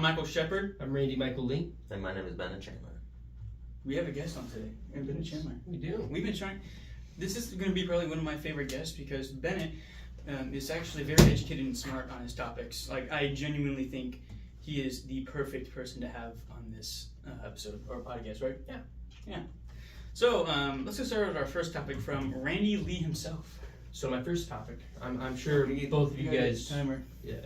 Michael Shepard. I'm Randy Michael Lee. And my name is Bennett Chandler. We have a guest on today, Bennett Chandler. We do. We've been trying. This is going to be probably one of my favorite guests because Bennett is actually very educated and smart on his topics. Like, I genuinely think he is the perfect person to have on this episode or podcast, right? Yeah. So let's get started with our first topic from Randy Lee himself. So my first topic, I'm sure both of you guys. Timer. Yeah,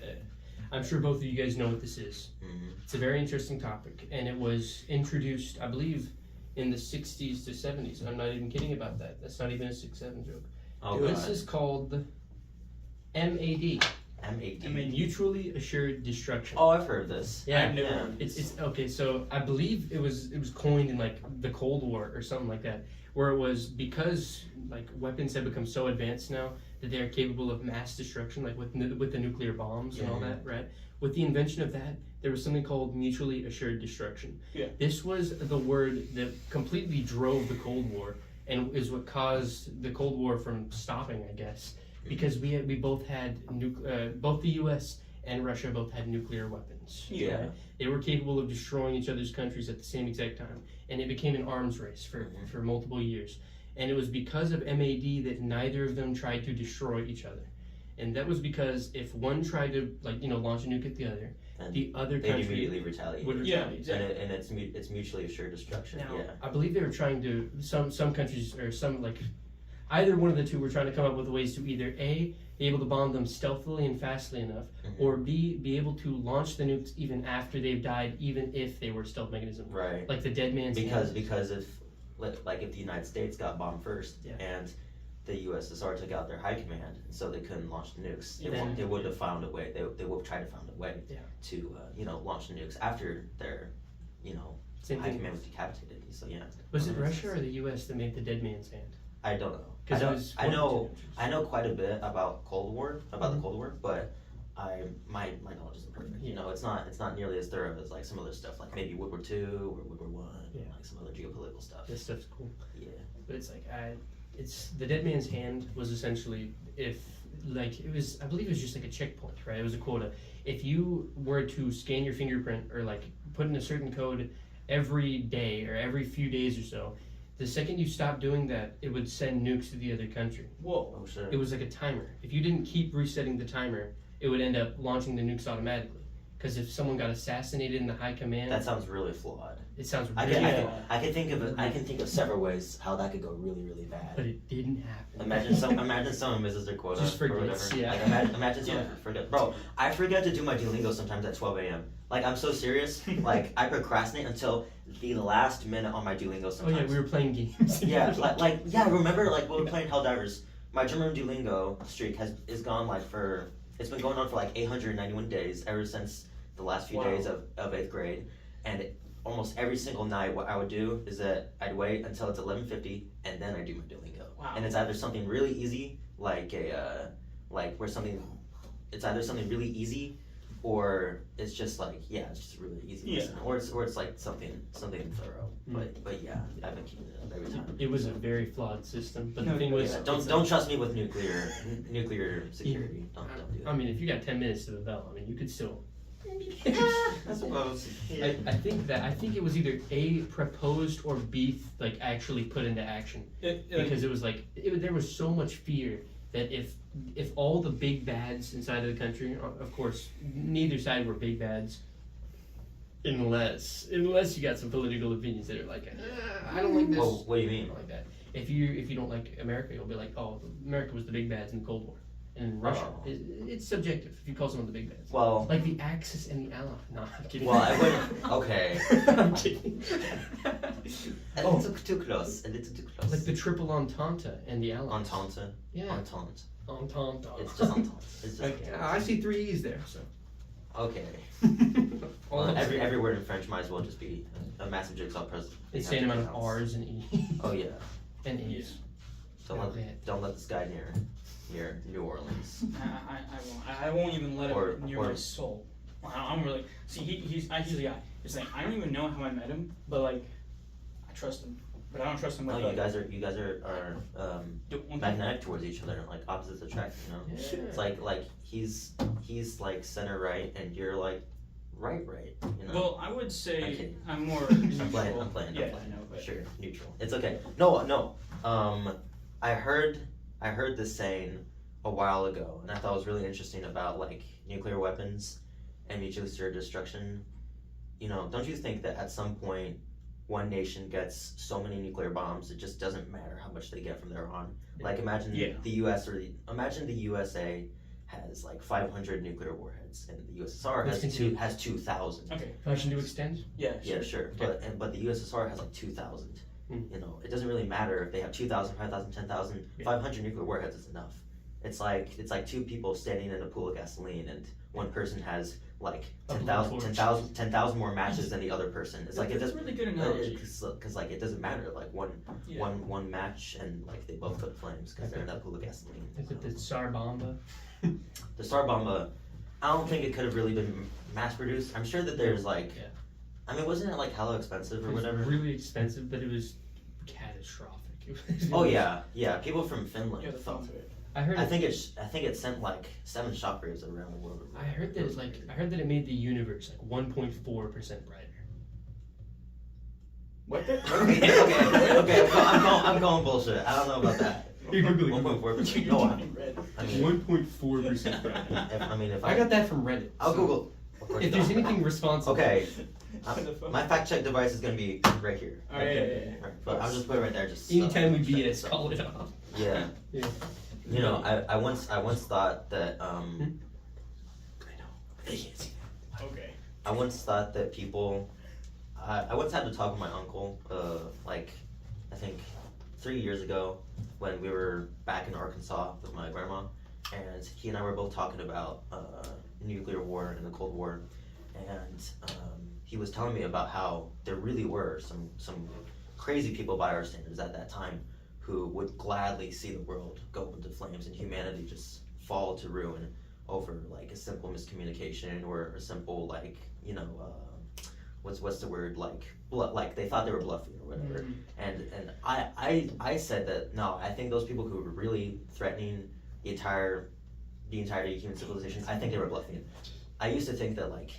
I'm sure both of you guys know what this is. Mm-hmm. It's a very interesting topic, and it was introduced, I believe, in the 60s to 70s. I'm not even kidding about that. That's not even a 6-7 joke. Oh, This is called MAD. MAD. Mutually Assured Destruction. Oh, I've heard of this. Yeah, I've never heard of this. It's okay. So I believe it was coined in like the Cold War or something like that, where it was because like weapons have become so advanced now that they are capable of mass destruction, like with the nuclear bombs and all that, right? With the invention of that, there was something called mutually assured destruction. Yeah. This was the word that completely drove the Cold War and is what caused the Cold War from stopping, I guess, because we both had both the U.S. and Russia both had nuclear weapons. Yeah. Right? They were capable of destroying each other's countries at the same exact time, and it became an arms race for multiple years. And it was because of MAD that neither of them tried to destroy each other. And that was because if one tried to launch a nuke at the other, And the other they country immediately retaliate. would Yeah, retaliate. exactly. And it's mutually assured destruction. Now, Yeah. I believe they were trying to, some countries, or some, like, either one of the two were trying to come up with ways to either A, be able to bomb them stealthily and fastly enough, or B, be able to launch the nukes even after they've died, even if they were stealth mechanism. Right. Like the dead man's Because hand. if the United States got bombed first and the USSR took out their high command, so they couldn't launch the nukes. They would have found a way. They would have tried to find a way to launch the nukes after their Same high thing. command was decapitated. So yeah. Was it Russia or the U.S. that made the dead man's hand? I don't know. 'Cause it was I one of the know. two countries. I know quite a bit about the Cold War, but my knowledge isn't perfect. Yeah. It's not nearly as thorough as like some other stuff, like maybe World War II or World War One, like some other geopolitical stuff. This stuff's cool. Yeah. But it's like it's the dead man's hand was essentially I believe it was just like a checkpoint, right? It was a quota. If you were to scan your fingerprint or like put in a certain code every day or every few days or so, the second you stopped doing that, it would send nukes to the other country. Whoa. Oh sure. It was like a timer. If you didn't keep resetting the timer, it would end up launching the nukes automatically. Because if someone got assassinated in the high command, That sounds really flawed. it sounds I really can, bad. I can think of several ways how that could go really, really But bad. it didn't happen. Imagine someone misses their quota Just or forgets, whatever. yeah. Like imagine someone forget. Bro, I forget to do my Duolingo sometimes at 12 a.m. Like I'm so serious. Like I procrastinate until the last minute on my Duolingo Oh sometimes. yeah, we were playing games. Yeah, remember like when we were playing Helldivers, my German Duolingo streak is gone it's been going on for like 891 days ever since the last few days of 8th grade, and almost every single night what I would do is that I'd wait until it's 11:50 and then I do my Duolingo. Wow. And it's either something really easy it's either something really easy or it's just like it's just really easy lesson. Or it's like something thorough. But yeah, I've been keeping it up every time. It was a very flawed system, but the thing was, Don't trust me with nuclear security. Don't do that. I mean, if you got 10 minutes to the bell, I mean, you could still. I suppose. I think it was either A, proposed, or B, like actually put into action, because it was like there was so much fear that if all the big bads inside of the country, of course, neither side were big bads, unless you got some political opinions that are like, I don't like this. Well, what do you mean? Like that. If you don't like America, you'll be like, oh, America was the big bads in the Cold War. And Russia, it's subjective if you call someone the big bads. Well, like the Axis and the Allies. No, I'm kidding. well, I wouldn't. Okay. I'm kidding. A little too close. Like the Triple Entente and the Allies. Entente. Yeah. Entente. Entente. It's just Entente. It's just I see 3 E's there. So. Okay. All Well, I'm saying. every word in French might as well just be a massive jigsaw puzzle. The same amount of R's and E's. Oh yeah. And E's. Don't let this guy near New Orleans. I won't even let Or- him near or- my soul. I'm really he's the guy. It's like I don't even know how I met him, but like I trust him, but I don't trust him. No, With, you guys are magnetic towards each other, like opposites attract. Yeah. It's like he's like center right, and you're like right. You know. Well, I would I'm say kidding. I'm more I'm neutral. playing. Yeah, I know, but Sure, neutral. It's okay. No. I heard this saying a while ago, and I thought it was really interesting about like nuclear weapons and mutually assured destruction. You know, don't you think that at some point one nation gets so many nuclear bombs it just doesn't matter how much they get from there on? Like imagine the U.S. imagine the USA has like 500 nuclear warheads, and the USSR has 2,000. okay. Permission to extend? Yeah, Yeah, sure. Okay. But the USSR has like 2,000. Mm. You know, it doesn't really matter if they have 2,000, 5,000, 10,000. Yeah. 500 nuclear warheads is enough. It's like two people standing in a pool of gasoline, and one person has like 10,000 more matches than the other person. It's like it That's doesn't a really good analogy. because like it doesn't matter. Like one match and like they both go to flames because they're in that pool of gasoline. Is it the Tsar Bomba? The Star Bomba, I don't think it could have really been mass produced. I'm sure that there's like, Yeah. I mean, wasn't it like hella expensive or It was whatever? really expensive, but it was catastrophic. Oh yeah. People from Finland Yeah, the felt phones of it. I heard. I think it sent like 7 shockwaves around the world. I heard that I heard that it made the universe like 1.4% brighter. What the? Okay. I'm going bullshit. I don't know about that. You're Googling. 1.4%. No, I mean, 1.4% brighter. if I got that from Reddit. I'll so Google. Of course If there's not. anything responsible. Okay. On the phone. My fact check device is gonna be right here. Oh, yeah. Right, but I'll just put it right there. Just Anytime we check BS, this out. call it off. Yeah. Yeah. You know, I once thought that I know. They can't see that. Okay. I once thought that people. I once had to talk with my uncle. Like, I think 3 years ago, when we were back in Arkansas with my grandma, and he and I were both talking about nuclear war and the Cold War, and he was telling me about how there really were some crazy people by our standards at that time who would gladly see the world go into flames and humanity just fall to ruin over like a simple miscommunication or a simple like what's the word like they thought they were bluffing or whatever. And I said that no, I think those people who were really threatening the entirety of human civilization, I think they were bluffing. I used to think that like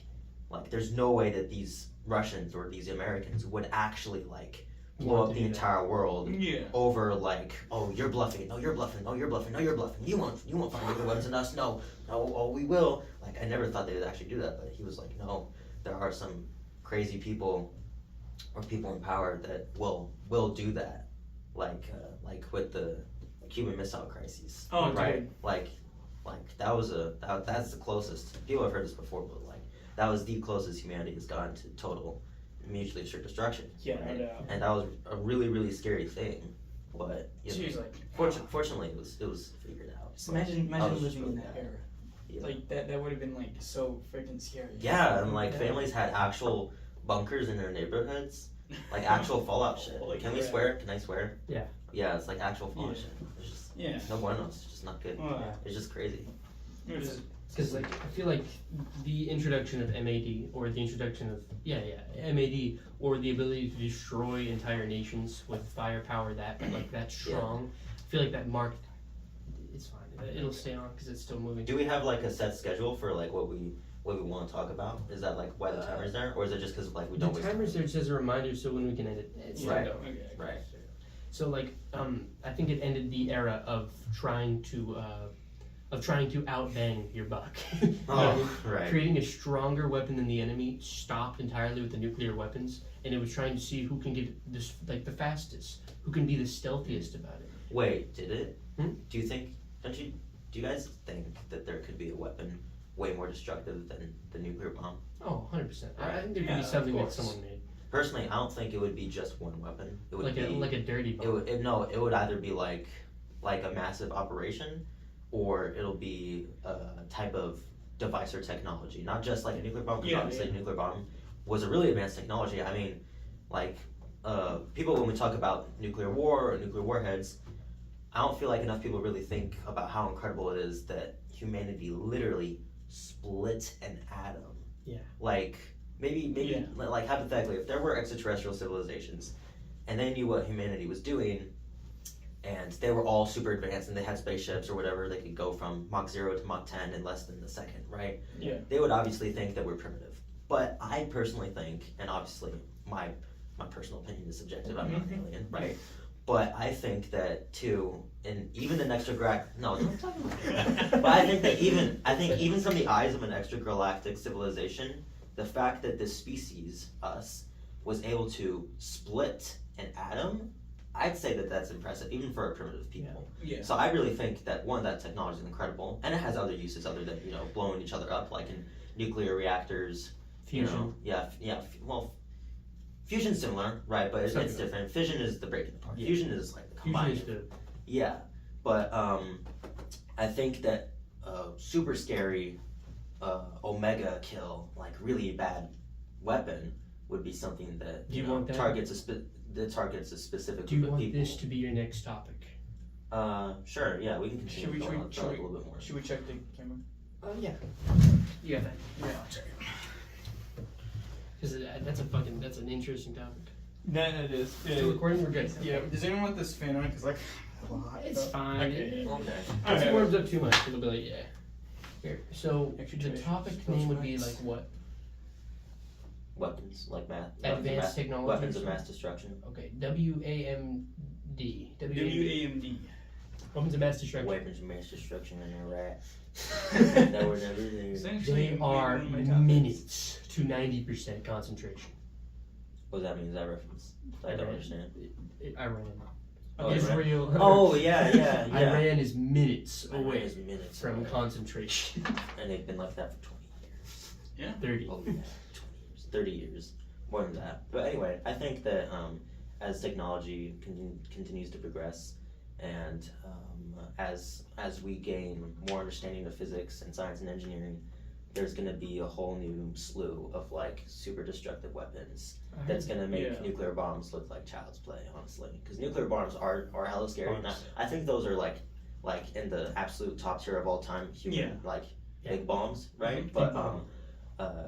there's no way that these Russians or these Americans would actually like blow up the entire world Yeah. over like, oh, you're bluffing, no, you're bluffing, no, you're bluffing, no, you're bluffing, you won't find nuclear weapons in us, no, oh, we will. Like, I never thought they would actually do that, but he was like, no, there are some crazy people or people in power that will do that, like with the Cuban Missile Crisis. Oh, right, dude. like that's the closest. People have heard this before, but like that was the closest humanity has gone to total mutually assured destruction. Yeah, right? I know. And that was a really, really scary thing. But you know, Jeez, like, fortunately, it was figured out. just imagine I was living in really that bad. era. Yeah. Like that would have been like so freaking scary. Yeah, and like Yeah. families had actual bunkers in their neighborhoods, like actual fallout shit. Holy Can we crap. swear? Can I swear? Yeah. Yeah, it's like actual fallout Yeah. shit. It's just Yeah. no bueno. It's just not good. Well, It's just crazy. it was- Because like I feel like the introduction of MAD or the introduction of MAD or the ability to destroy entire nations with firepower that strong, I feel like that marked. It's fine. It'll stay on because it's still moving. Do we have like a set schedule for like what we want to talk about? Is that like why the timer's there, or is it just because like we The don't? waste timer's time? there just as a reminder, so when we can end it, it's Right. not okay. Right. So like I think it ended the era of trying to outbang your buck. Oh, right. Creating a stronger weapon than the enemy stopped entirely with the nuclear weapons, and it was trying to see who can get this like the fastest, who can be the stealthiest about it. Wait, did it? Hmm? Do you guys think that there could be a weapon way more destructive than the nuclear bomb? Oh, 100%. I Right. think there could Yeah, be of something that course. someone made, Personally, I don't think it would be just one weapon. It would like be a dirty bomb. it would either be like a massive operation, or it'll be a type of device or technology, not just like a nuclear bomb. Because obviously, a nuclear bomb was a really advanced technology. I mean, like people when we talk about nuclear war or nuclear warheads, I don't feel like enough people really think about how incredible it is that humanity literally split an atom. Yeah. Like maybe like hypothetically, if there were extraterrestrial civilizations and they knew what humanity was doing and they were all super advanced and they had spaceships or whatever, they could go from Mach 0 to Mach 10 in less than a second, right? Yeah. They would obviously think that we're primitive. But I personally think, and obviously my personal opinion is subjective, I'm not an alien, right? But I think that too, and even an don't talk about that. But I think that even from the eyes of an extragalactic civilization, the fact that this species, us, was able to split an atom, I'd say that that's impressive, even for a primitive people. Yeah. So I really think that one, that technology is incredible, and it has other uses other than blowing each other up, like in nuclear reactors. Fusion. Well, fusion's similar, right? But it's different. Fission is the breaking apart. Yeah. Fusion is like the combining. Yeah, but I think that super scary Omega kill, like really bad weapon, would be something that targets a specific Do you group of want people. this to be your next topic? Sure. Yeah, we can continue going on for a little bit more. Should we check the camera? Yeah. You got that? Yeah, I'll check it. Because that's an interesting topic. That it is. Still recording? We're good. Yeah. Does anyone want this fan on? Because like, It's fine. Okay. If it warms up too much, it'll be like, yeah. Here. So the topic name would be like what? Weapons, like Advanced technology. Weapons of mass destruction. Okay. WAMD. WAMD. Weapons of mass destruction. Weapons of mass destruction in Iraq. That were never there. They are minutes to 90% concentration. What does that mean? Is that reference? I don't understand. Iran. Oh, Israel. Oh, yeah. Iran is minutes Iran away is minutes from away. concentration. And they've been like that for 20 years. Yeah. 30. Oh, yeah. 20 years. 30 years. More than that. But anyway, I think that as technology continues to progress and as we gain more understanding of physics and science and engineering, there's going to be a whole new slew of like super destructive weapons that's going to make nuclear bombs look like child's play, honestly. Because nuclear bombs are hella scary. Now, I think those are like in the absolute top tier of all time human big bombs, right? Mm-hmm. But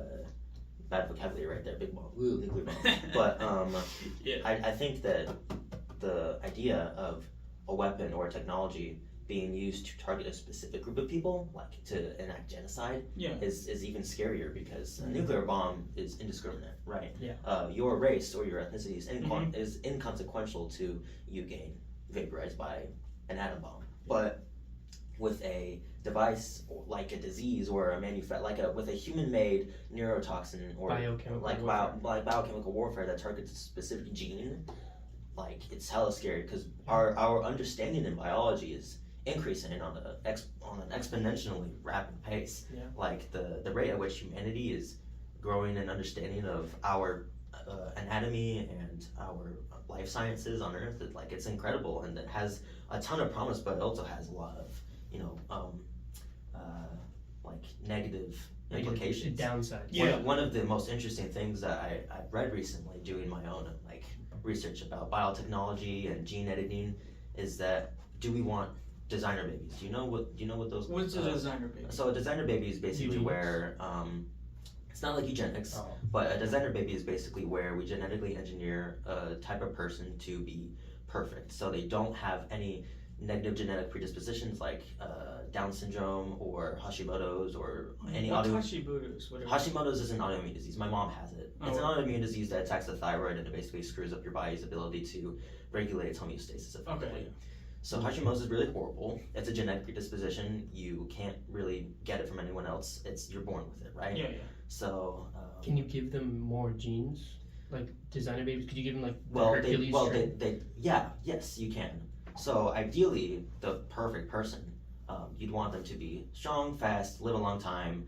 bad vocabulary right there, big bomb, nuclear bomb. But I think that the idea of a weapon or a technology being used to target a specific group of people, like to enact genocide, is even scarier because a nuclear bomb is indiscriminate, right? Yeah. Your race or your ethnicity is inconsequential to you getting vaporized by an atom bomb. But with a device like a disease or with a human-made neurotoxin or biochemical warfare that targets a specific gene, like it's hella scary because our understanding in biology is increasing on an exponentially rapid pace. Yeah. Like the rate at which humanity is growing in understanding of our anatomy and our life sciences on Earth, it's incredible, and it has a ton of promise, but it also has a lot of negative implications. Downsides. One of the most interesting things that I've read recently, doing my own research about biotechnology and gene editing, is that do we want designer babies? Do you know what those? What's a designer baby? So a designer baby is basically where it's not like eugenics, but a designer baby is basically where we genetically engineer a type of person to be perfect, so they don't have any negative genetic predispositions like Down syndrome or Hashimoto's or any Hashimoto's? Hashimoto's is an autoimmune disease. My mom has it. It's an autoimmune disease that attacks the thyroid and it basically screws up your body's ability to regulate its homeostasis effectively. Okay. So Hashimoto's is really horrible. It's a genetic predisposition. You can't really get it from anyone else. You're born with it, right? Yeah. So can you give them more genes? Like designer babies, could you give them yes, you can. So ideally, the perfect person, you'd want them to be strong, fast, live a long time,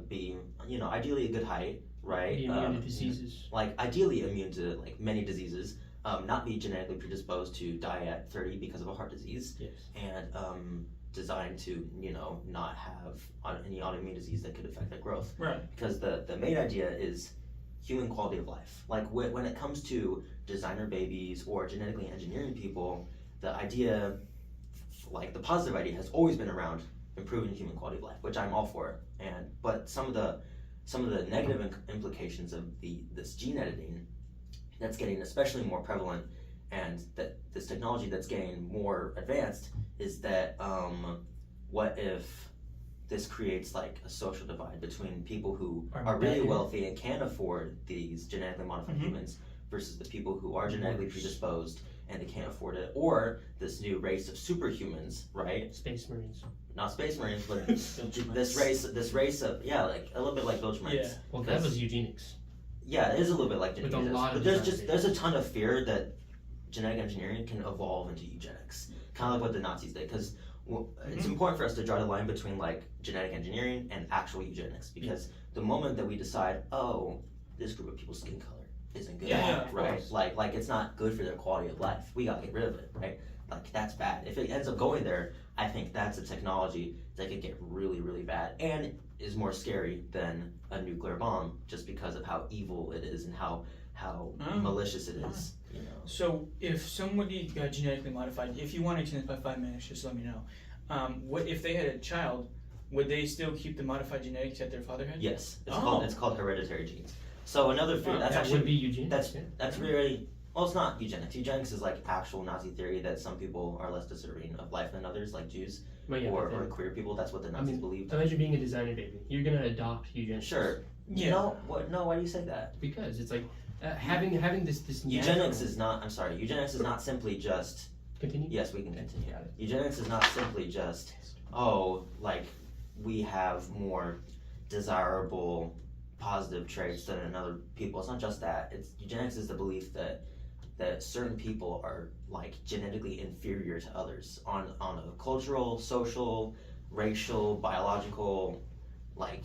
be ideally a good height, right? Be immune to diseases. Ideally immune to many diseases, not be genetically predisposed to die at 30 because of a heart disease, and designed to not have any autoimmune disease that could affect their growth. Right. Because the main idea is human quality of life. When it comes to designer babies or genetically engineering people, the idea, the positive idea, has always been around improving human quality of life, which I'm all for. But some of the negative implications of this gene editing that's getting especially more prevalent, and that this technology that's getting more advanced, is that what if this creates like a social divide between people who Are are really better. wealthy and can afford these genetically modified humans versus the people who are genetically predisposed and they can't afford it, or this new race of superhumans, right? Space Marines. Not space marines, but this race of like a little bit like Viltrumites. Yeah. Well, that was eugenics. Yeah, it is a little bit like With a eugenics, lot of but design there's a ton of fear that genetic engineering can evolve into eugenics, kind of like what the Nazis did. Because it's important for us to draw the line between like genetic engineering and actual eugenics, because the moment that we decide, oh, this group of people's skin color isn't good, Yeah, right? Like it's not good for their quality of life. We gotta get rid of it, right? Like that's bad. If it ends up going there, I think that's a technology that could get really, really bad and is more scary than a nuclear bomb, just because of how evil it is and how malicious it is. You know. So if somebody got genetically modified, if you want to extend this by 5 minutes, just let me know. What if they had a child? Would they still keep the modified genetics that their father had? Yes, Oh. it's called hereditary genes. So another fear that's that actually would be eugenics. that's very well. It's not eugenics. Eugenics is like actual Nazi theory that some people are less deserving of life than others, like Jews But yeah, or but then- queer people. That's what the Nazis I mean, believed. imagine being a designer baby. You're gonna adopt eugenics. Sure. Yeah. No. What? No. Why do you say that? Because it's like having this Eugenics is not. I'm sorry. Eugenics is not simply just. continue. Yes, we can continue. Got it. Eugenics is not simply just. Oh, like we have more desirable, positive traits than another people. It's not just that. It's eugenics is the belief that certain people are like genetically inferior to others on a cultural, social, racial, biological, like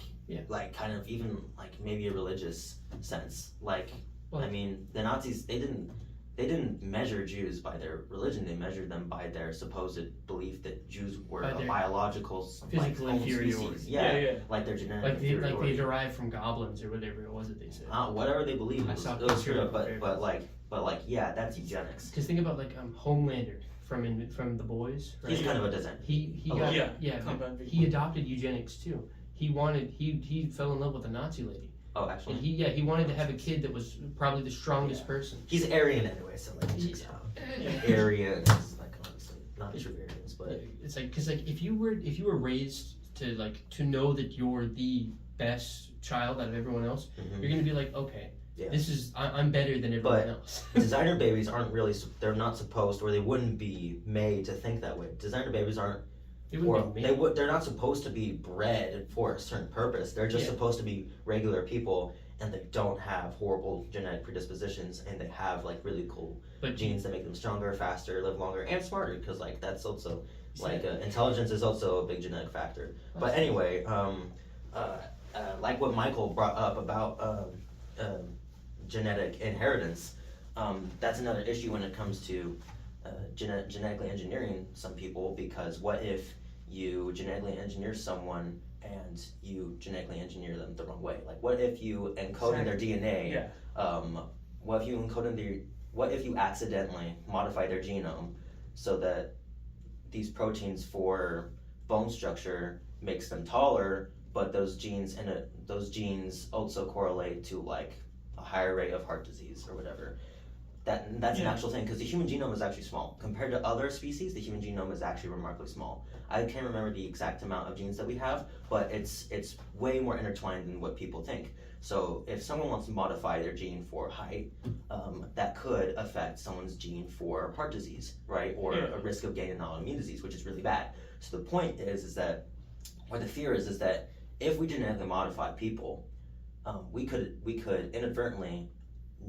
kind of even like maybe a religious sense. Like Well, I mean, the Nazis they didn't measure Jews by their religion. They measured them by their supposed belief that Jews were By a their biological physical like, inferiority. species. Yeah. Like their genetic Like they inferiority. derive from goblins or whatever it was that they said. Whatever they believe, I it saw was screwed up. picture of But like, yeah, that's eugenics. Because think about like Homelander from The Boys. Right? He's kind of a designer. He Oh, got yeah, but compound V. he adopted eugenics too. He fell in love with a Nazi lady. Oh, actually, And he wanted to have a kid that was probably the strongest person. he's Aryan anyway, so like, it checks out. Aryans, like honestly, not true Aryans, but It's like because like if you were raised to know that you're the best child out of everyone else, you're gonna be like, okay, Yeah. this is I'm better than everyone But else. designer babies aren't really. They're not supposed, or they wouldn't be made to think that way. Designer babies aren't. It Or would be me. they're not supposed to be bred for a certain purpose. They're just Yeah. supposed to be regular people, and they don't have horrible genetic predispositions, and they have like really cool But genes that make them stronger, faster, live longer, and smarter. Because like that's also like intelligence is also a big genetic factor. But anyway, like what Michael brought up about genetic inheritance, that's another issue when it comes to genetically engineering some people, because what if you genetically engineer someone and you genetically engineer them the wrong way? Like what if you encode in their DNA? Yeah. What if you accidentally modify their genome so that these proteins for bone structure makes them taller, but those genes also correlate to like a higher rate of heart disease or whatever. That's an actual thing, because the human genome is actually small compared to other species. The human genome is actually remarkably small. I can't remember the exact amount of genes that we have, but it's way more intertwined than what people think. So if someone wants to modify their gene for height, that could affect someone's gene for heart disease, right, or a risk of gaining autoimmune disease, which is really bad. So the point is that, or the fear is that if we genetically modify people, we could inadvertently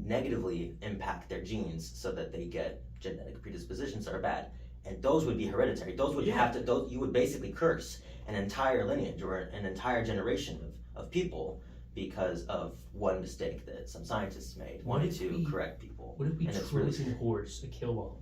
negatively impact their genes so that they get genetic predispositions that are bad, and those would be hereditary. Those would you would basically curse an entire lineage or an entire generation of people because of one mistake that some scientists made wanting to correct people. What if we And it's Trojan horse a kill bomb?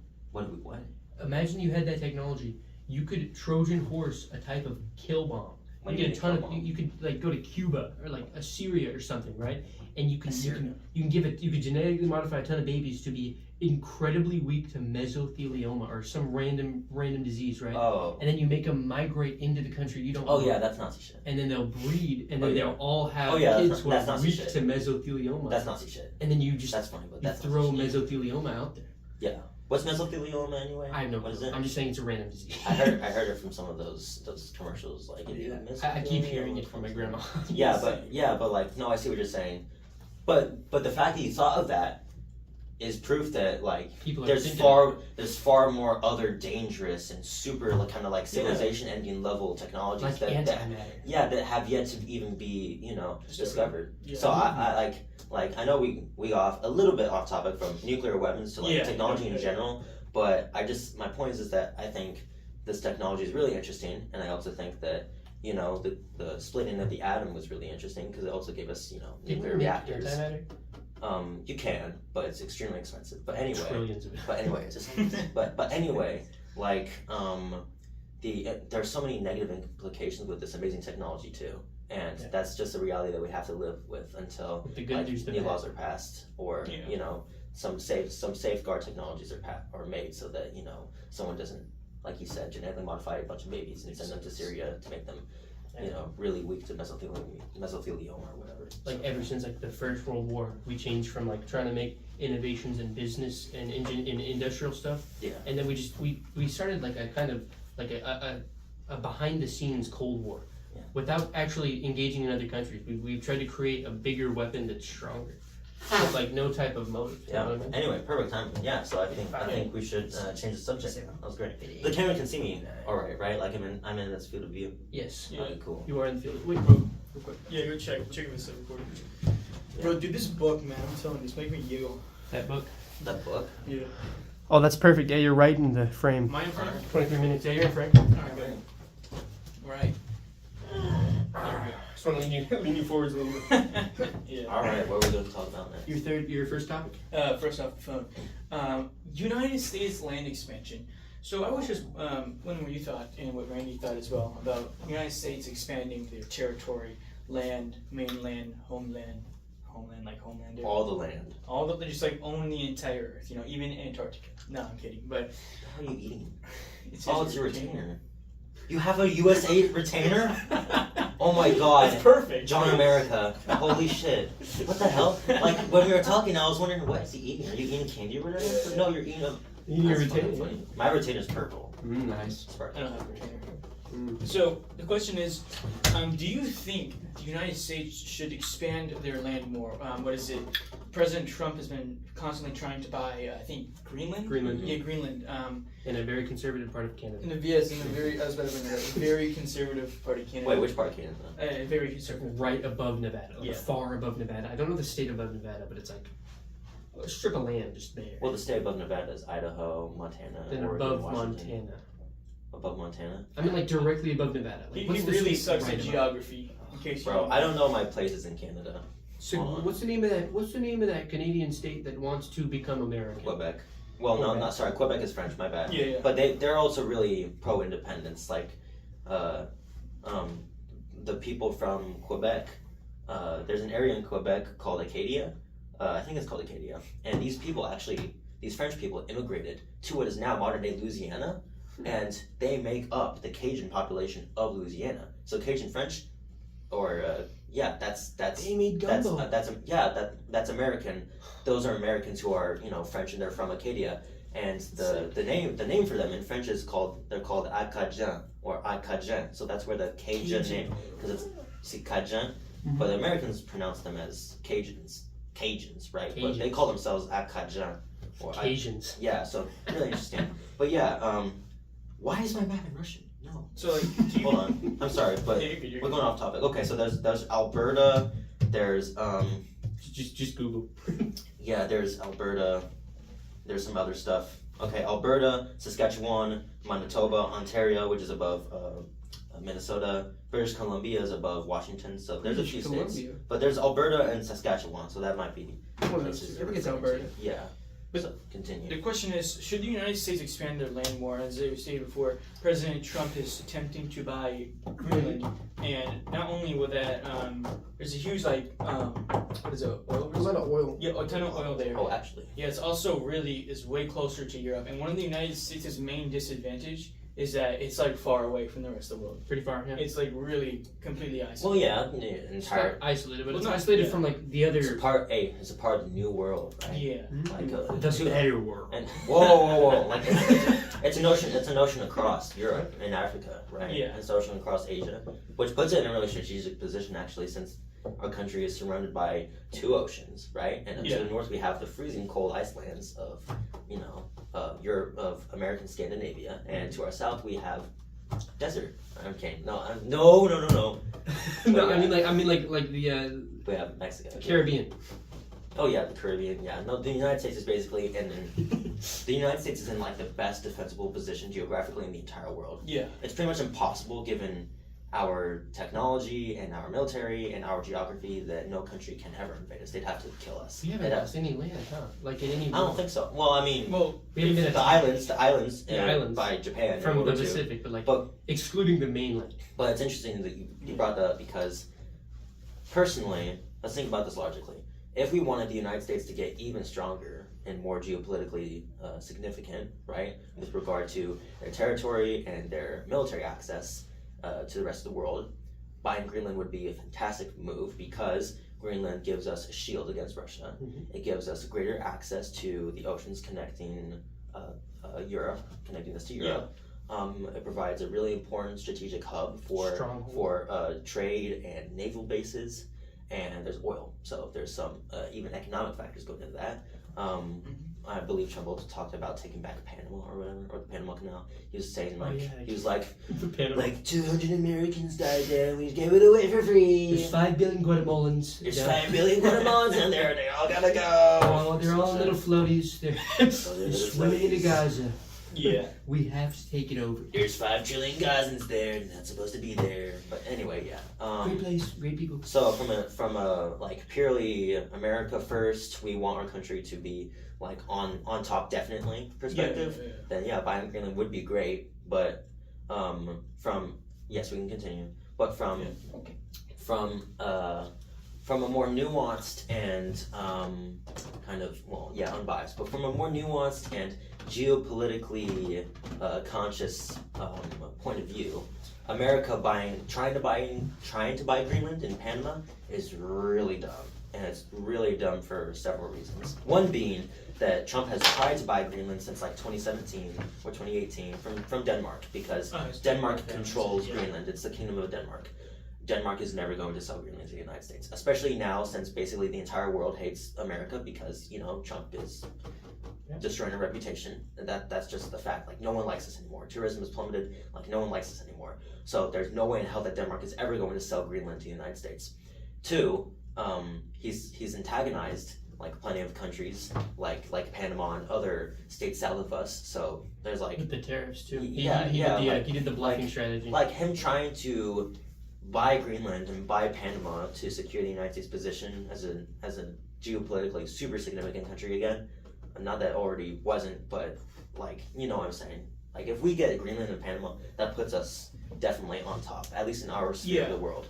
What? Imagine you had that technology. You could Trojan horse a type of kill bomb. What You do you get a mean, ton kill of. bomb? You could like go to Cuba or like Assyria or something, right? And you could Assyria. you could genetically modify a ton of babies to be incredibly weak to mesothelioma or some random disease, right? Oh. And then you make them migrate into the country you don't. Oh want. yeah, that's Nazi shit. And then they'll breed, and then Oh, yeah. they'll all have Oh, yeah, kids who that's are Nazi weak shit. to mesothelioma. That's Nazi shit. And then you just That's funny, but you that's throw Nazi shit. mesothelioma out there. Yeah, What's mesothelioma anyway? I have no What is clue. it? I'm just saying it's a random disease. I heard it from some of those commercials. Like, I keep hearing it from my grandma. Yeah, but like, no, I see what you're saying. But the fact that you thought of that is proof that like People are there's thinking far more other dangerous and super like kind of like civilization ending level technologies like that antimatter. that have yet to even be discovered. Yeah. So I I know we off a little bit off topic from nuclear weapons to like technology in general, but my point is that I think this technology is really interesting, and I also think that the splitting of the atom was really interesting because it also gave us nuclear reactors. Antimatter? You can, but it's extremely expensive. But anyway, Trillions of it. but anyway, it's just but anyway, like there's so many negative implications with this amazing technology too, and that's just a reality that we have to live with until The good news, the new bad. laws are passed, or some safeguard technologies are made so that someone doesn't, like you said, genetically modify a bunch of babies and send them to Syria to make them really weak to mesothelioma or whatever. Like ever since like the First World War, we changed from like trying to make innovations in business and in industrial stuff. Yeah. And then we started like a kind of like a behind the scenes Cold War, without actually engaging in other countries. We've tried to create a bigger weapon that's stronger, with like no type of motive. You know what I mean? Anyway, perfect time. Yeah. So I think we should change the subject. That was great. The camera can see me. All right. Like I'm in this field of view. Yes. Yeah. Okay, cool. You are in the field. Wait, bro. Real quick. Yeah, go check if it's recording. Bro, dude, this book, man, I'm telling you, it's making me giggle. That book. That book. Yeah. Oh, that's perfect. Yeah, you're right in the frame. Am I in front? 23 minutes. Yeah, you're in frame. Alright, good. Right. There Just want to lean you forwards a little bit. we go. Yeah. All right. What are we going to talk about next? Your first topic. First off the phone. United States land expansion. So I was just wondering what you thought, and what Randy thought as well, about the United States expanding their territory, land, mainland, homeland, like homeland. All the land. All the, just like own the entire Earth, even Antarctica. No, I'm kidding, but. What are you eating? It's Your retainer. You have a USA retainer? Oh my god. That's perfect. John America. Holy shit. What the hell? Like, when we were talking, I was wondering, what is he eating? Are you eating candy or whatever? No, you're eating a... Your That's fucking retainer. funny. My retainer's purple. Nice. I don't have a retainer. So the question is, do you think the United States should expand their land more? What is it? President Trump has been constantly trying to buy, I think, Greenland? Greenland. Yeah, Greenland. In a very conservative part of Canada. In a very conservative part of Canada. Wait, which part of Canada? Very conservative. Right above Nevada. Like Yeah. far above Nevada. I don't know the state above Nevada, but it's like a strip of land just there. Well, the state above Nevada is Idaho, Montana, Then Oregon, above Washington. Montana. Above Montana? I mean, like directly above Nevada. Like, He what's the really state sucks right at above? geography. In case you Bro, don't I don't know my places in Canada. So Hold on. what's the name of that? What's the name of that Canadian state that wants to become American? Quebec. Well, no, Quebec. not sorry. Quebec is French. My bad. Yeah. But they're also really pro-independence. Like, the people from Quebec. There's an area in Quebec called Acadia. I think it's called Acadia. And these French people immigrated to what is now modern day Louisiana, and they make up the Cajun population of Louisiana. So Cajun French, or that's They made gumbo. that's American. Those are Americans who are French, and they're from Acadia. And the name for them in French is called Acadiens or Acadiens. So that's where the Cajun name, because it's Cajun, but the Americans pronounce them as Cajuns, right? But they call themselves Acadiens or Cajuns. yeah. So really interesting. But yeah, why is my map in Russian? No. So like, do you, Hold on. I'm sorry, but you're we're going off topic. Okay, so there's Alberta. There's Just Google. yeah, there's Alberta. There's some other stuff. Okay, Alberta, Saskatchewan, Manitoba, Ontario, which is above Minnesota. British Columbia is above Washington. So there's a few states. But there's Alberta and Saskatchewan, so that might be. places I think it's you're referring Alberta. to. Yeah. But So continue. the question is, should the United States expand their land more? As I stated before, President Trump is attempting to buy Greenland, and not only with that, there's a huge what is it, oil? A lot of oil. Yeah, a ton of oil there. Oh, actually. Yeah, it's also is way closer to Europe, and one of the United States' main disadvantage is that it's like far away from the rest of the world. Pretty far, yeah. It's like really completely isolated. Well, yeah, It's not entire. isolated, but Well, it's not- isolated yeah. from like the other. It's a part of the new world, right? Yeah. Like the better world. and whoa! Like it's an ocean. It's an ocean across Europe and Africa, right? Yeah. It's an ocean across Asia, which puts it in a really strategic position actually, since our country is surrounded by 2 oceans, right? And Yeah. to the north we have the freezing cold icelands of, Europe, of American Scandinavia, and to our south we have desert. I'm kidding. No. No, I mean like the We have Mexico. Caribbean. Oh yeah, the Caribbean. Yeah, no, the United States is basically the United States is in like the best defensible position geographically in the entire world. Yeah. It's pretty much impossible given our technology and our military and our geography that no country can ever invade us. They'd have to kill us. We haven't lost any land, huh? Like in any. I don't think so. Well, I mean, Well, We haven't been the islands The islands. by Japan in from World the War II. Pacific, but like But- excluding the mainland. But it's interesting that you brought that up because, personally, let's think about this logically. If we wanted the United States to get even stronger and more geopolitically significant, right, with regard to their territory and their military access to the rest of the world, buying Greenland would be a fantastic move because Greenland gives us a shield against Russia. Mhm. It gives us greater access to the oceans connecting Europe, connecting us to Europe. It provides a really important strategic hub Stronghold. for trade and naval bases, and there's oil. So there's some even economic factors going into that. I believe Trump also talked about taking back Panama or whatever, or the Panama Canal. He was saying like, yeah, he was like, Panama. like 200 Americans died there. We gave it away for free. There's 5 billion Guatemalans. There's Yeah. 5 billion Guatemalans in there. They all gotta go. Oh, they're all little floaties. They're, they're they're little swimming into floaties. Gaza. yeah. We have to take it over. There's 5 trillion Gazans there, and that's supposed to be there. But anyway, yeah. Great place, great people. So from a like purely America first, we want our country to be like on top definitely perspective. Yeah. Then yeah, buying Greenland would be great. But from yes, we can continue. But from Okay. from a more nuanced and kind of unbiased, but from a more nuanced and geopolitically conscious point of view, America trying to buy Greenland and Panama is really dumb, and it's really dumb for several reasons. One being that Trump has tried to buy Greenland since like 2017 or 2018 from Denmark because Denmark controls Greenland. It's the Kingdom of Denmark. Denmark is never going to sell Greenland to the United States, especially now since basically the entire world hates America because Trump is destroying our reputation, and that's just the fact. Like no one likes us anymore. Tourism has plummeted. Like no one likes us anymore. So there's no way in hell that Denmark is ever going to sell Greenland to the United States. 2, he's antagonized like plenty of countries like Panama and other states south of us. So there's like With the tariffs too. He did the bluffing strategy. like him trying to buy Greenland and buy Panama to secure the United States position as a geopolitically super significant country again. Not that it already wasn't, but like what I'm saying. Like if we get Greenland and Panama, that puts us definitely on top, at least in our sphere of the world.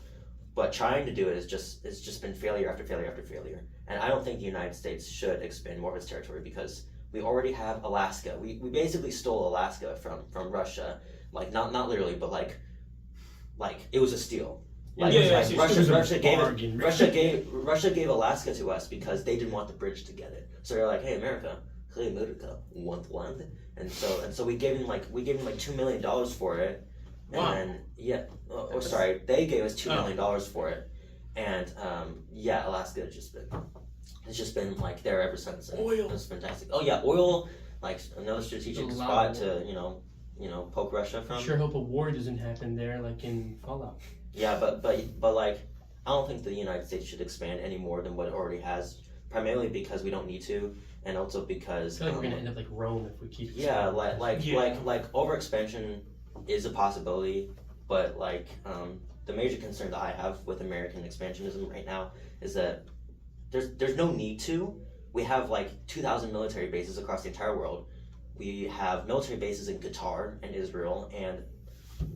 But trying to do it it's just been failure after failure after failure. And I don't think the United States should expand more of its territory because we already have Alaska. We basically stole Alaska from Russia. Like not literally, but like it was a steal. Like, Russia gave Alaska to us because they didn't want the British to get it. So they're like, hey America, want land? And so we gave them like $2 million for it. And Wow. then they gave us $2 million for it. And Alaska has just been like there ever since. And Oil. It's fantastic. Oh yeah, oil, like another strategic spot to poke Russia from. I sure hope a war doesn't happen there like in Fallout. Yeah, but like I don't think the United States should expand any more than what it already has. Primarily because we don't need to, and also because I feel like we're gonna end up like Rome if we keep. Yeah, like overexpansion is a possibility, but like the major concern that I have with American expansionism right now is that there's no need to. We have like 2,000 military bases across the entire world. We have military bases in Qatar and Israel and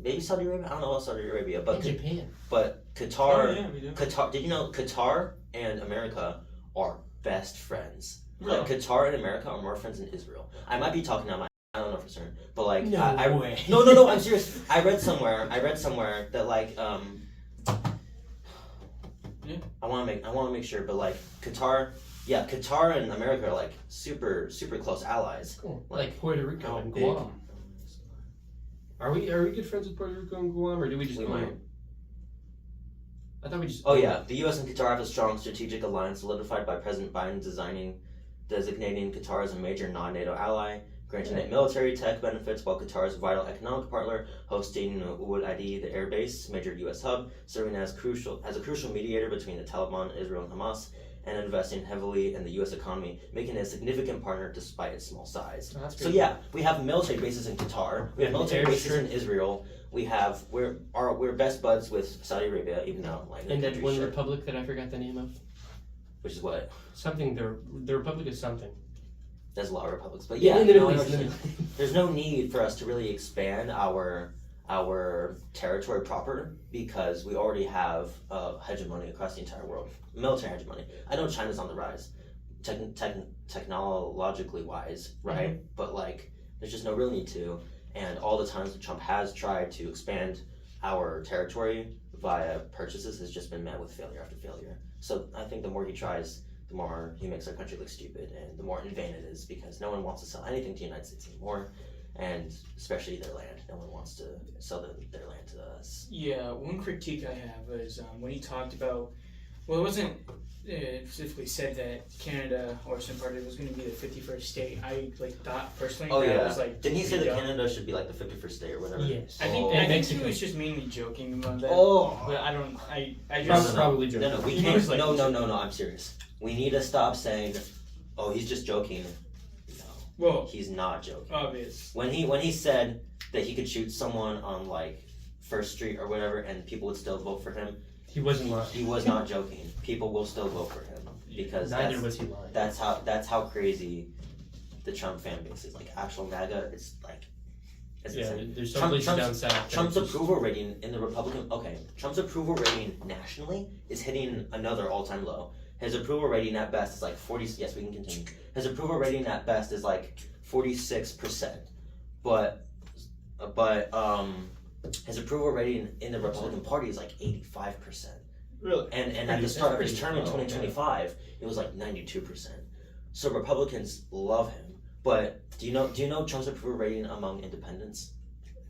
maybe Saudi Arabia. I don't know about Saudi Arabia, but And Japan. But Qatar. Oh, yeah, we do. Qatar. Did you know Qatar and America are best friends? Really? Like Qatar and America are more friends than Israel. I might be talking out my I don't know for certain, but like No way. No, I'm serious. I read somewhere that like Yeah. I want to make sure, but like Qatar and America are like super close allies. Cool. Like Puerto Rico how and big- Guam. Are we good friends with Puerto Rico and Guam, or do we just? We might. I thought we just. Oh yeah, the U.S. and Qatar have a strong strategic alliance solidified by President Biden designating Qatar as a major non-NATO ally, granting it military tech benefits, while Qatar's vital economic partner, hosting Uul Adi, the air base, major U.S. hub, serving as a crucial mediator between the Taliban, Israel, and Hamas, and investing heavily in the U.S. economy, making it a significant partner despite its small size. Oh, that's So good. yeah, we have military bases in Qatar, we have Yeah, military air bases strip. in Israel. We're best buds with Saudi Arabia, even though like the And that country's one shit. republic that I forgot the name of. Which is what? Something. The republic is something. There's a lot of republics, but Yeah, yeah, in the no, Middle I East. understand. There's no need for us to really expand our territory proper because we already have hegemony across the entire world, military hegemony. I know China's on the rise, technologically wise, right? But like, there's just no real need to. And all the times that Trump has tried to expand our territory via purchases has just been met with failure after failure. So I think the more he tries, the more he makes our country look stupid, and the more in vain it is because no one wants to sell anything to the United States anymore, and especially their land. No one wants to sell their land to us. Yeah, one critique I have is when he talked about, well, it wasn't specifically said that Canada or some part of it was going to be the 51st state. I thought personally Oh that yeah, was didn't he say that dumb. Canada should be like the 51st state or whatever? Yes. I think Oh. I think he Mexico. was just mainly joking about that. Oh. But I don't. I No, just Probably joking. No, we He can't. was like- No, I'm serious. We need to stop saying, "Oh, he's just joking." No, well he's not joking. obvious. When he said that he could shoot someone on like First Street or whatever, and people would still vote for him, He wasn't lying. he was not joking. People will still vote for him because Neither was he lying. that's how crazy the Trump fan base is. Like actual MAGA, it's like it's Yeah, insane. there's some Trump- places Trump's- down south. that Trump's just- approval rating in the Republican Trump's approval rating nationally is hitting another all-time low. His approval rating at best is like 40. Yes, we can continue. His approval rating at best is like 46%, but his approval rating in the Republican Party is like 85%. Really? And at the start of his term in 2025, it was like 92%. So Republicans love him. But do you know Trump's approval rating among independents?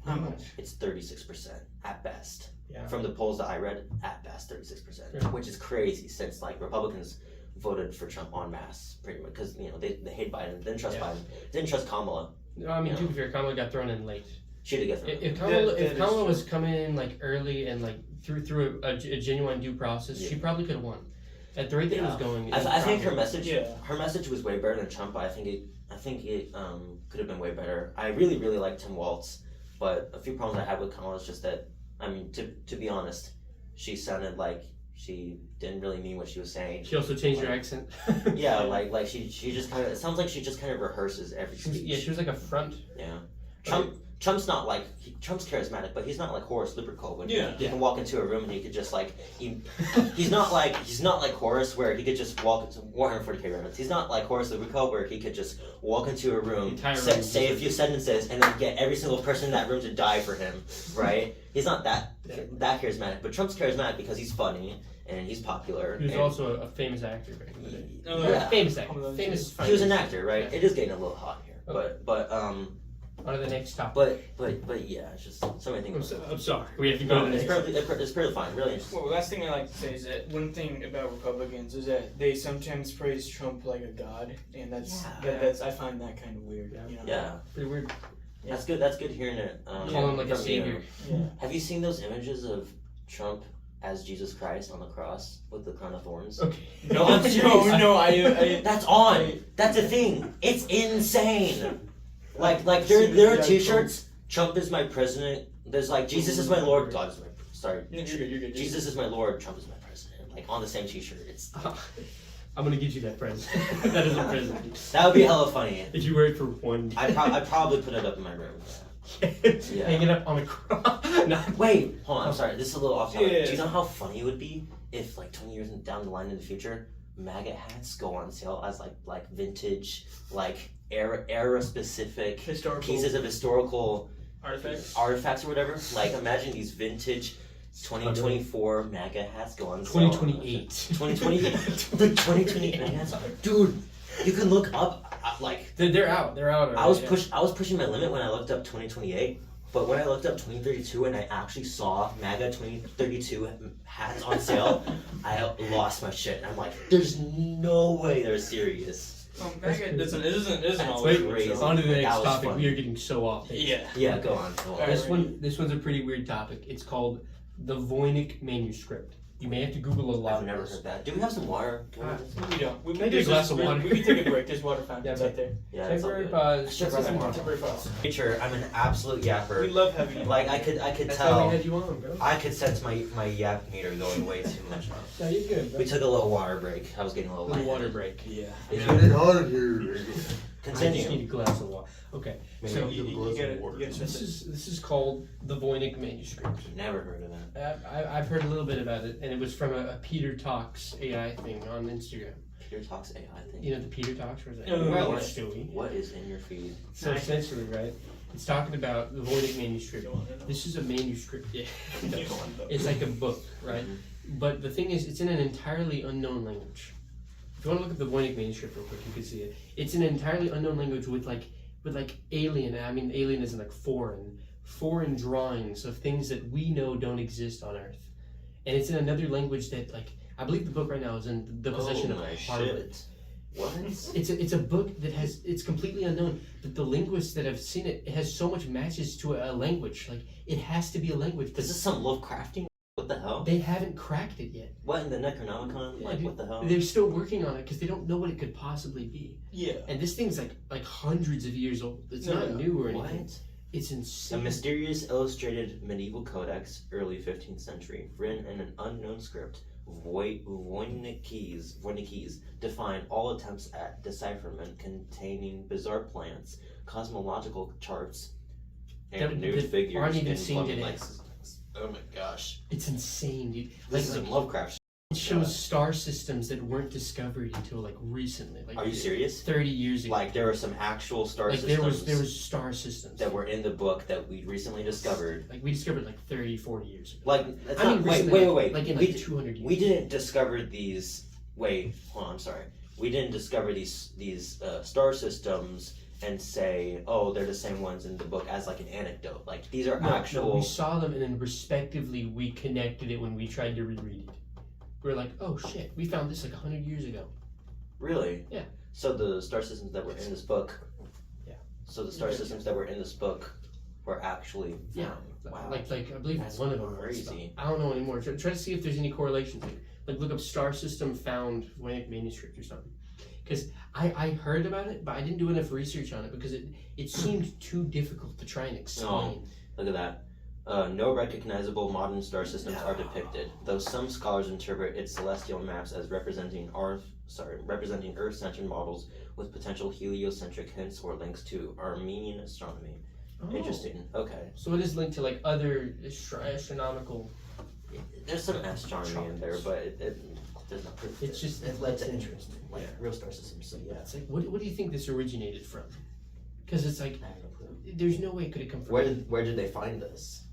How much? It's 36% at best. Yeah. From the polls that I read, at best 36%, Yeah. which is crazy since like Republicans voted for Trump en masse pretty much because they hate Biden, didn't trust Yeah. Biden, didn't trust Kamala. No, I mean, to be fair, Kamala got thrown in late. She did get thrown. If That Kamala, is true. was coming in like early and like through a genuine due process, she Yeah. probably could have won. At the rate that it was Yeah. going, it I was think her probably- message was way better than Trump. But I think it could have been way better. I really liked Tim Walz, but a few problems I had with Kamala is just that to be honest, she sounded like she didn't really mean what she was saying. She also changed her accent. Yeah, like she just kind of. It sounds like she just kind of rehearses every She was- speech. yeah, she was like a front. Yeah. Trump's not like Trump's charismatic, but he's not like Horace Lupercal. When Yeah. he can walk into a room and he could just like he's not like Horace where he could just walk into Warhammer 40K remnants. He's not like Horace Lupercal where he could just walk into a room, Entire say, room say a just- few sentences, and then get every single person in that room to die for him. Right? He's not that charismatic, but Trump's charismatic because he's funny and he's popular. He was and also a famous actor back in the day. Oh, Yeah. Famous actor. One of those Famous. he was an finance. actor, right? Yeah. It is getting a little hot here, Okay. but On to the next topic. but yeah, it's just so many things. I'm sorry. We have to go to the It's next. perfectly fine. Really interesting. Well, last thing I like to say is that one thing about Republicans is that they sometimes praise Trump like a god, and that's I find that kind of weird. Yeah. You know? Yeah, Pretty weird. that's good. That's good hearing it. Call him like a from savior. you. Yeah. Have you seen those images of Trump as Jesus Christ on the cross with the crown of thorns? Okay. No, I'm serious. No, I That's on. That's a thing. It's insane. Like there are T-shirts. Trump is my president. There's like Jesus is my Lord. God is my. Sorry. You're good. You're good. Jesus is my Lord. Trump is my president. Like on the same T-shirt. It's I'm gonna get you that present. That is a present. that would be hella funny. If you wear it for one day. I'd probably put it up in my room. Yeah. Hang it up on a cross. No. Wait, hold on. I'm sorry. This is a little off topic. Yeah. Do you know how funny it would be if, like, 20 years down the line in the future, MAGA hats go on sale as like vintage, like era specific Historical pieces of historical artifacts. or whatever. Like imagine these vintage 2024 MAGA hats go on sale. 2028. 2028. The 2028 MAGA hats. Dude, you can look up like They're out. They're out. I was pushing my limit when I looked up 2028. But when I looked up 2032 and I actually saw MAGA 2032 hats on sale, I lost my shit. I'm like, there's no way they're serious. MAGA isn't all That's over crazy. the show. On to the That next was topic. fun. We are getting so off. Yeah. Yeah, go on. This one's a pretty weird topic. It's called the Voynich manuscript. You may have to Google a lot. I've never heard that. Do we have some water? We don't. We Can I get a glass of water? We can take a break. There's water fountains Yeah, right there. Yeah, it's all Temporary good. pause. Should run out. Temporary pause. Nature, I'm an absolute yapper. We love having you. Like I could That's why we tell. had you on, bro. I could sense my yap meter going way too much. No, you're good, bro. We took a little water break. I was getting a little Little lightheaded. water break. Yeah. It's Yeah. getting hard here. I just need Continue. a glass of water. Okay. Maybe So You gotta this is called the Voynich manuscript. Never heard of that. I've heard a little bit about it, and it was from a Peter Talks AI thing on Instagram. Peter Talks AI thing. You know the Peter Talks, where it's Oh, like, well, what? Stewie. What is in your feed? So essentially, right? It's talking about the Voynich manuscript. This is a manuscript. Yeah. It's like a book, right? But the thing is, it's in an entirely unknown language. If you want to look at the Voynich manuscript real quick, you can see it. It's in an entirely unknown language with alien. I mean, alien isn't like foreign drawings of things that we know don't exist on Earth, and it's in another language that, like, I believe the book right now is in the possession of Harvard. What? It's a book that it's completely unknown, but the linguists that have seen it, it has so much matches to a language. Like, it has to be a language. Is this some Lovecrafting? What the hell? They haven't cracked it yet. What in the Necronomicon? Yeah, Like, dude, what the hell? They're still working on it because they don't know what it could possibly be. Yeah. And this thing's like hundreds of years old. It's No, not no. new or anything. What? It's A insane. mysterious illustrated medieval codex, early 15th century, written in an unknown script. Voyniches define all attempts at decipherment containing bizarre plants, cosmological charts, and That nude figures aren't even in seen plumbing today. systems. Oh my gosh. It's insane, dude. This is some Lovecraft. It shows star systems that weren't discovered until like recently. Like, Are you serious? 30 years ago. Like there were some actual star like systems there was star systems that were in the book that we recently discovered. like we discovered like 30, 40 years ago. Like that's I not, mean, wait, recently, wait. Like in we, like 200 years. we didn't discover these. Wait, hold on. I'm sorry. We didn't discover these star systems and say, oh, they're the same ones in the book as like an anecdote. Like these are No, actual. we saw them and then respectively we connected it when we tried to reread it. We were like, oh shit, we found this like 100 years ago. Really? Yeah. So the star systems that were in this book. Yeah. So the star systems that were in this book were actually. Yeah. Wow. Like I believe That's one of them was crazy. I don't know anymore. Try to see if there's any correlations. Like look up star system found Voynich manuscript or something. Because I heard about it, but I didn't do enough research on it because it seemed too difficult to try and explain. Look at that. No recognizable modern star systems are depicted, though some scholars interpret its celestial maps as representing Earth-centered models with potential heliocentric hints or links to Armenian astronomy. Oh. Interesting. Okay. So it is linked to like other astronomical. There's some astronomy in there, but there's no proof. It's just it led it's to interesting. like real star systems. So yeah. It's like what do you think this originated from? Because it's like I have no clue. there's no way it could have come from. Where did they find this?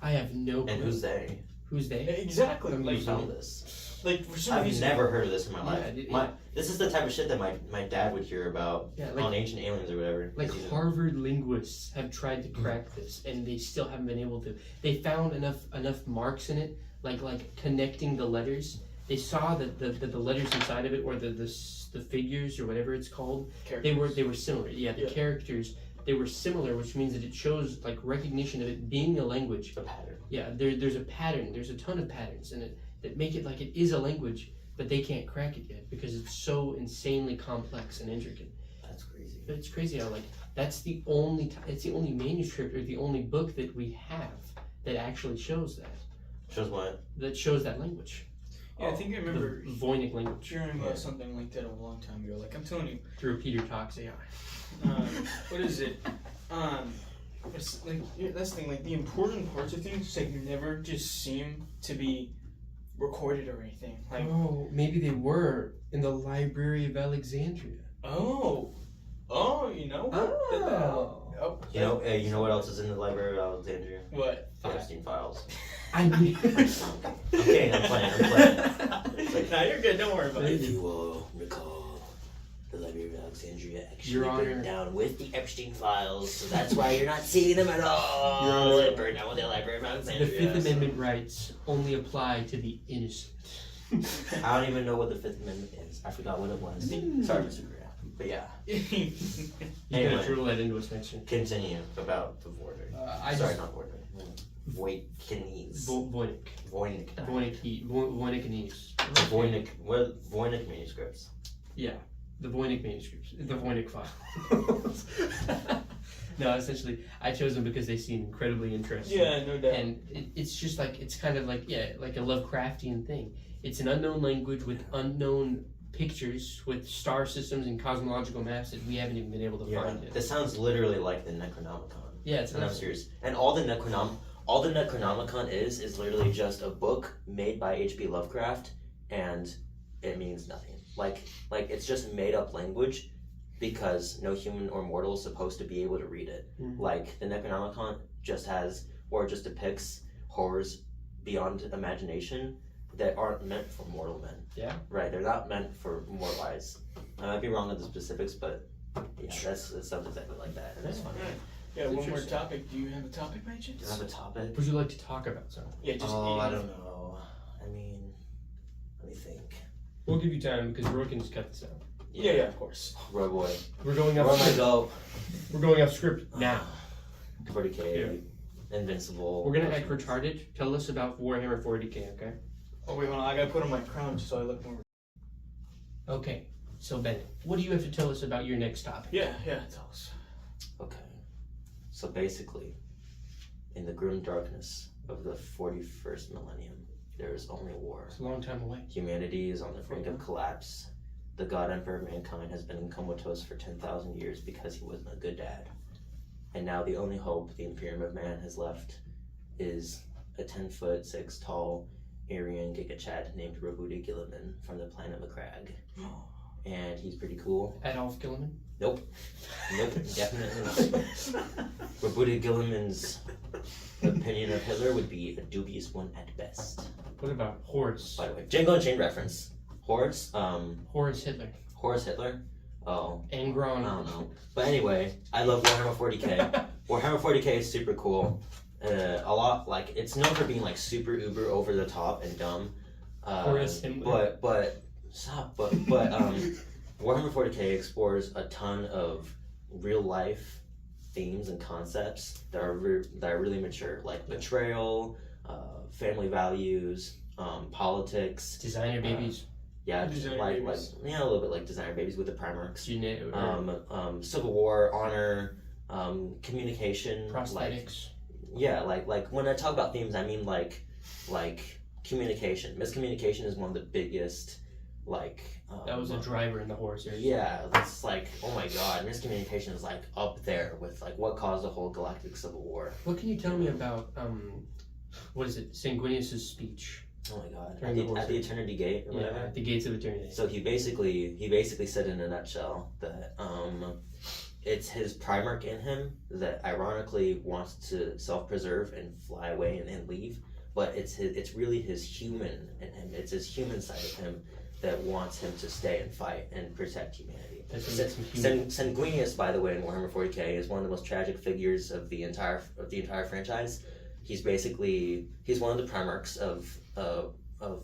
I have no clue. And who's they? Who's they? Exactly. Like, Who Like, found this? for some I've reason. never heard of this in my Yeah, life. This is the type of shit that my dad would hear about Yeah, on like Ancient Aliens or whatever. like He's a- Harvard linguists have tried to crack this, and they still haven't been able to. They found enough marks in it, like connecting the letters. They saw that the letters inside of it, or the figures or whatever it's called, they were similar. Yeah, the characters, they were similar, which means that it shows like recognition of it being a language. a pattern. Yeah, there's a pattern. There's a ton of patterns in it that make it like it is a language, but they can't crack it yet because it's so insanely complex and intricate. That's crazy. But it's crazy how like that's the only it's the only manuscript or the only book that we have that actually shows that. Shows what? That shows that language. Yeah, I think I remember The Voynich language hearing something like that a long time ago. Like I'm telling you, through Peter Talks AI. what is it? It's like that's the thing. Like the important parts of things, like never just seem to be recorded or anything. Like Oh, maybe they were in the Library of Alexandria. oh, Oh, you know what? Oh, You know what else is in the Library of Alexandria? what? The Epstein files. I mean, Okay, I'm playing. Nah, you're good. Don't worry about it. If you will recall, the Library of Alexandria actually Your Honor. burned down with the Epstein files, so that's why you're not seeing them at all. Your Honor. It burned down with the Library of the Alexandria. Fifth Amendment rights only apply to the innocent. I don't even know what the Fifth Amendment is. I forgot what it was. Sorry, Mr. Graham. But yeah, You Anyway. gotta drill that into us next year. continue about the border. Sorry, not border. Voynich. Voynich. Voynich. Voynicanese. Voynich manuscripts. Yeah, the Voynich manuscripts, the Voynich files. No, essentially, I chose them because they seem incredibly interesting. Yeah, no doubt. And it's just like, it's kind of like, yeah, like a Lovecraftian thing. It's an unknown language with unknown pictures with star systems and cosmological maps that we haven't even been able to find yet. This sounds literally like the Necronomicon. Yeah, it's And I'm awesome. serious. And all the Necronomicon is literally just a book made by H.P. Lovecraft, and it means nothing. Like it's just made up language because no human or mortal is supposed to be able to read it. Mhm. Like the Necronomicon just depicts horrors beyond imagination that aren't meant for mortal men. Yeah. Right, they're not meant for mortal eyes. I might be wrong on the specifics, but yeah, that's sounds exactly like that, and it's funny. Yeah, one more Interesting. topic. Do you have a topic by chance? Do you have a topic? Would you like to talk about something? Yeah, just. I don't know. I mean, let me think. We'll give you time because Roy can just cut this out. Yeah, of course. Roy Boy. We're going Where off am I script. go? We're going off script now. 40K, Invincible. We're gonna act retarded. Tell us about Warhammer 40K, okay? Oh wait, hold on. I gotta put on my crown just so I look more. Okay. So Bennett, what do you have to tell us about your next topic? Yeah, tell us. Okay. So basically, in the grim darkness of the 41st millennium, there is only war. It's a long time away. Humanity is on the brink of collapse. The God Emperor of mankind has been comatose for 10,000 years because he wasn't a good dad. And now the only hope the Imperium of Man has left is a 10'6" tall Aryan Gigachad named Rabuti Gilliman from the planet Macragge. And he's pretty cool. Adolf Gilliman? Nope, definitely not. Rabuti Gilliman's opinion of Hitler would be a dubious one at best. What about Horus? By the way, Django Unchained reference. Horus, Horus Hitler. Horus Hitler? Oh, Angron. I don't know. But anyway, I love Warhammer 40K. Warhammer 40K is super cool. A lot, like, it's known for being, like, super uber over the top and dumb. Horus Himmler. But Warhammer 40K explores a ton of real life themes and concepts that are really mature, like betrayal, family values, politics. Designer babies. Yeah, Designer like babies. a little bit like Designer Babies with the Primarchs. Civil War, honor, communication, Prosthetics. like when I talk about themes, I mean like communication. Miscommunication is one of the biggest, that was a driver in the Horus series. yeah, it's like, oh my god, miscommunication is like up there with like what caused the whole galactic civil war. What can you tell me about what is it? Sanguinius's speech. Oh my god, During the Horus at the Eternity Gate or whatever. At the Gates of Eternity. So he basically said in a nutshell that it's his Primarch in him that ironically wants to self-preserve and fly away and leave, but it's really his human in him. It's his human side of him that wants him to stay and fight and protect humanity. Sanguinius, by the way, in Warhammer 40K is one of the most tragic figures of the entire franchise. He's one of the Primarchs of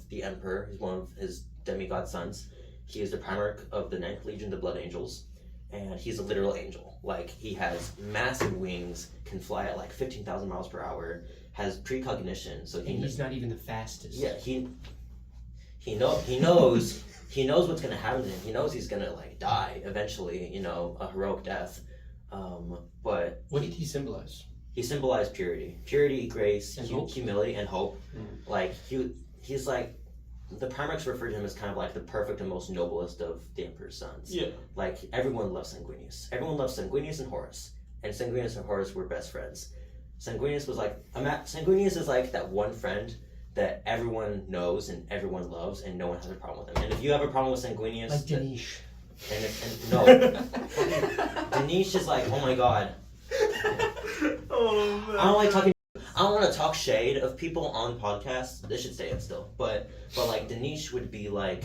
the Emperor. He's one of his demigod sons. He is the Primarch of the 9th Legion, the Blood Angels, and he's a literal angel. Like, he has massive wings, can fly at like 15,000 miles per hour, has precognition, so he's not even the fastest. Yeah, he knows what's gonna happen to him. He knows he's gonna like die eventually, a heroic death. But what did he symbolize? He symbolized purity, grace, And hope. humility, and hope. Mm. Like he's like, the Primarchs refer to him as kind of like the perfect and most noblest of the Emperor's sons. Yeah. Like, everyone loves Sanguinius. Everyone loves Sanguinius and Horus, and Sanguinius and Horus were best friends. Sanguinius is like that one friend that everyone knows and everyone loves, and no one has a problem with him. And if you have a problem with Sanguinius, Like Dinesh. And no, Danish is like, oh my god. Oh man. I don't like talking. I don't want to talk shade of people on podcasts. This should stay up still. But like Danish would be like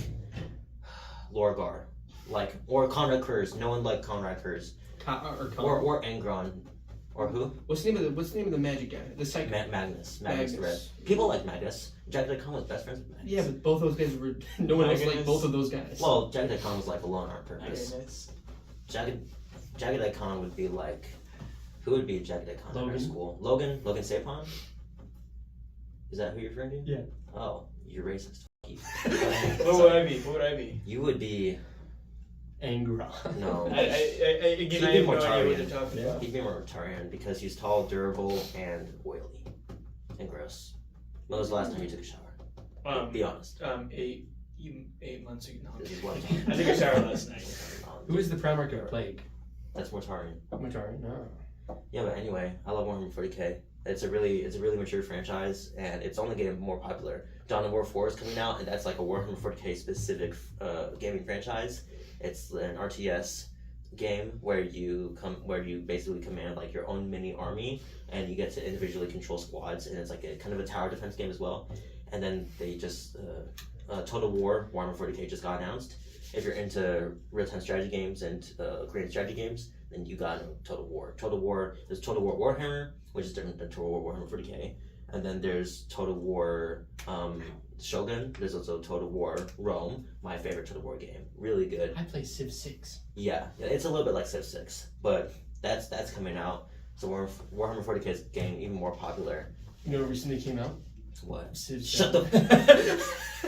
Lorgar, like or Conrad Kurz. No one liked Conrad Kurz. Or Angron. Or who? What's the name of the magic guy? The psychic. Magnus the Red. People like Magnus. Jack Decon was best friends with Magnus. Yeah, but both those guys were. No one else liked both of those guys. Well, Jack Decon was like alone on purpose. Jagged Decon would be like. Who would be Jagged Decon in our school? Logan Sapon? Is that who you're referring to? Yeah. Oh, you're racist. Fuck you. What would I be? What would I be? You would be. Angron. No. Again, I have no idea what you're talking about. He'd be more Mortarian because he's tall, durable, and oily. And gross. When was the last time you took a shower? Be honest. 8 months ago. No, This is what I took a shower last night. Who is the Primarch of Plague? That's Mortarian. Matari? No. Yeah, but anyway, I love Warhammer 40k. It's a really mature franchise, and it's only getting more popular. Dawn of War 4 is coming out, and that's like a Warhammer 40k specific gaming franchise. It's an RTS game where you basically command like your own mini army, and you get to individually control squads, and it's like a kind of a tower defense game as well. And then they just Total War Warhammer 40k just got announced. If you're into real-time strategy games and creative strategy games, then you got Total War. There's Total War Warhammer, which is different than Total War Warhammer 40k. And then there's Total War Shogun. There's also Total War Rome, my favorite Total War game. Really good. I play Civ 6. Yeah, it's a little bit like Civ 6, but that's coming out. So Warhammer 40k is getting even more popular. You know what recently came out? What? Civ 7. Shut the.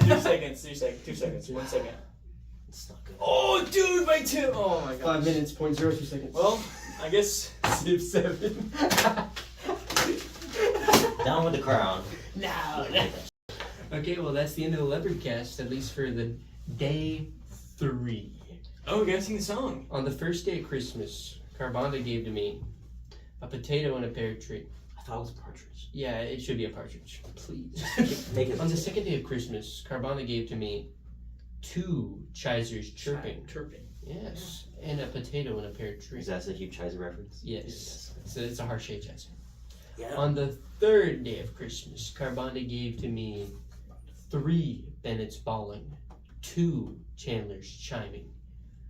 2 seconds. 1 second. It's not good. Oh, dude, my 2. Oh my god. 5 minutes, 0.02 seconds. Well, I guess. Civ 7. Down with the crown. No. Okay, well that's the end of the Lepherdcast, at least for the day 3. Oh, we gotta sing the song. On the first day of Christmas, Carbonda gave to me a potato and a pear tree. I thought it was a partridge. Yeah, it should be a partridge. Please. Make it. On the second day of Christmas, Carbonda gave to me 2 Chisers chirping. Chirping. Yes. And a potato and a pear tree. Is that a Hugh Chiser reference? Yes. So it's a heart-shaped Chiser. Yeah. On the third day of Christmas, Carbonda gave to me 3 Bennetts bawling, 2 Chandlers chiming.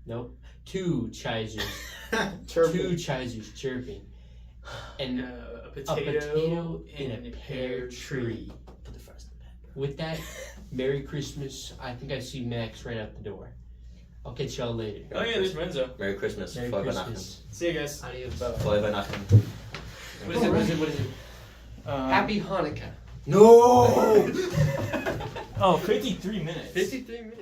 Nope. 2 Chisers. 2 Chisers chirping. And a a potato and a pear tree. Put the fries in the bag. With that, Merry Christmas. I think I see Max right out the door. I'll catch y'all later. Oh yeah, there's Renzo. Merry Christmas. Merry Feuer Christmas. See you guys. Adios. Feuer Weihnachten. What is it? Happy Hanukkah. No! Oh, 53 minutes. 53 minutes.